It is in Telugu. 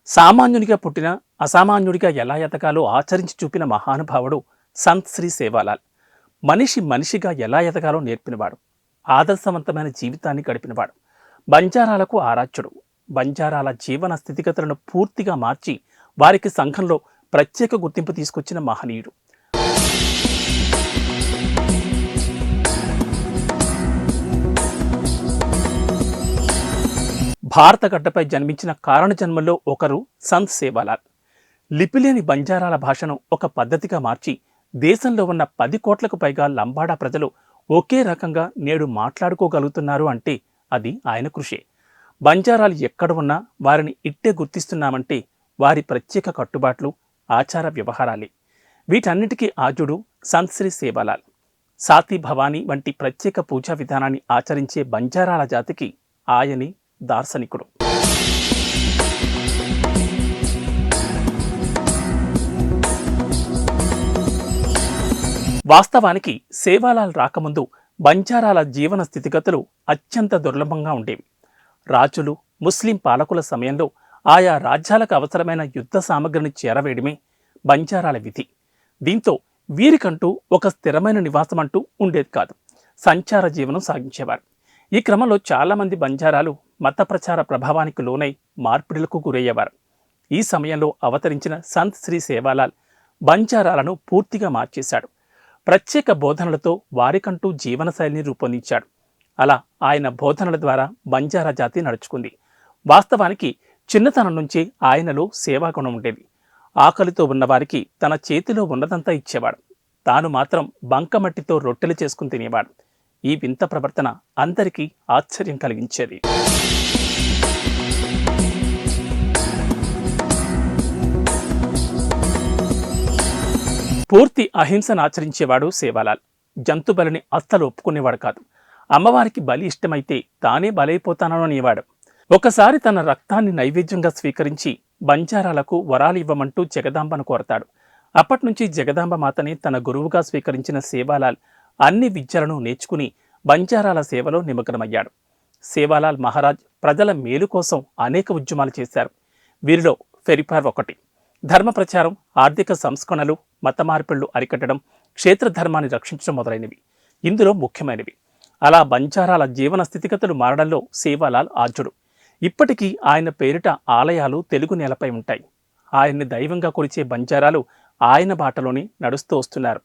సామాన్యునిగా పుట్టిన అసామాన్యుడిగా ఎలా ఎదగాలో ఆచరించి చూపిన మహానుభావుడు సంత్ శ్రీ సేవాలాల్. మనిషి మనిషిగా ఎలా ఎదగాలో నేర్పినవాడు. ఆదర్శవంతమైన జీవితాన్ని గడిపినవాడు. బంజారాలకు ఆరాధ్యుడు. బంజారాల జీవన స్థితిగతులను పూర్తిగా మార్చి వారికి సంఘంలో ప్రత్యేక గుర్తింపు తీసుకొచ్చిన మహనీయుడు. భారత గడ్డపై జన్మించిన కారణ జన్మల్లో ఒకరు సంత్ సేవాలాల్. లిపిలేని బంజారాల భాషను ఒక పద్ధతిగా మార్చి దేశంలో ఉన్న 10 కోట్లకు పైగా లంబాడా ప్రజలు ఒకే రకంగా నేడు మాట్లాడుకోగలుగుతున్నారు అంటే అది ఆయన కృషే. బంజారాలు ఎక్కడ ఉన్నా వారిని ఇట్టే గుర్తిస్తున్నామంటే వారి ప్రత్యేక కట్టుబాట్లు, ఆచార వ్యవహారాలే. వీటన్నిటికీ ఆద్యుడు సంత్ శ్రీ సేవాలాల్. సాతి భవానీ వంటి ప్రత్యేక పూజా విధానాన్ని ఆచరించే బంజారాల జాతికి ఆయనే దార్శనికుడు. వాస్తవానికి సేవాలాల్ రాకముందు బంజారాల జీవన స్థితిగతులు అత్యంత దుర్లభంగా ఉండేవి. రాజులు, ముస్లిం పాలకుల సమయంలో ఆయా రాజ్యాలకు అవసరమైన యుద్ధ సామగ్రిని చేరవేయడమే బంజారాల విధి. దీంతో వీరికంటూ ఒక స్థిరమైన నివాసం అంటూ ఉండేది కాదు. సంచార జీవనం సాగించేవారు. ఈ క్రమంలో చాలామంది బంజారాలు మత ప్రచార ప్రభావానికి లోనై మార్పిడులకు గురయ్యేవారు. ఈ సమయంలో అవతరించిన సంత్ శ్రీ సేవాలాల్ బంజారాలను పూర్తిగా మార్చేశాడు. ప్రత్యేక బోధనలతో వారికంటూ జీవనశైలిని రూపొందించాడు. అలా ఆయన బోధనల ద్వారా బంజారా జాతి నడుచుకుంది. వాస్తవానికి చిన్నతనం నుంచే ఆయనలో సేవాగుణం ఉండేది. ఆకలితో ఉన్నవారికి తన చేతిలో ఉన్నదంతా ఇచ్చేవాడు. తాను మాత్రం బంకమట్టితో రొట్టెలు చేసుకుని తినేవాడు. ఈ వింత ప్రవర్తన అందరికీ ఆశ్చర్యం కలిగించేది. పూర్తి అహింసను ఆచరించేవాడు సేవాలాల్. జంతు బలిని అస్సలు ఒప్పుకునేవాడు కాదు. అమ్మవారికి బలి ఇష్టమైతే తానే బలైపోతానని అనేవాడు. ఒకసారి తన రక్తాన్ని నైవేద్యంగా స్వీకరించి బంజారాలకు వరాలు ఇవ్వమంటూ జగదాంబను కోరతాడు. అప్పట్నుంచి జగదాంబ మాతని తన గురువుగా స్వీకరించిన సేవాలాల్ అన్ని విద్యలను నేర్చుకుని బంజారాల సేవలో నిమగ్నమయ్యాడు. సేవాలాల్ మహారాజ్ ప్రజల మేలు కోసం అనేక ఉద్యమాలు చేశారు. వీరిలో ఫెరిపార్ ఒకటి. ధర్మ ప్రచారం, ఆర్థిక సంస్కరణలు, మత మార్పిళ్లు అరికట్టడం, క్షేత్రధర్మాన్ని రక్షించడం మొదలైనవి ఇందులో ముఖ్యమైనవి. అలా బంజారాల జీవన స్థితిగతులు మారడంలో సేవాలాల్ ఆద్యుడు. ఇప్పటికీ ఆయన పేరిట ఆలయాలు తెలుగు నేలపై ఉంటాయి. ఆయన్ని దైవంగా కొలిచే బంజారాలు ఆయన బాటలోనే నడుస్తూ వస్తున్నారు.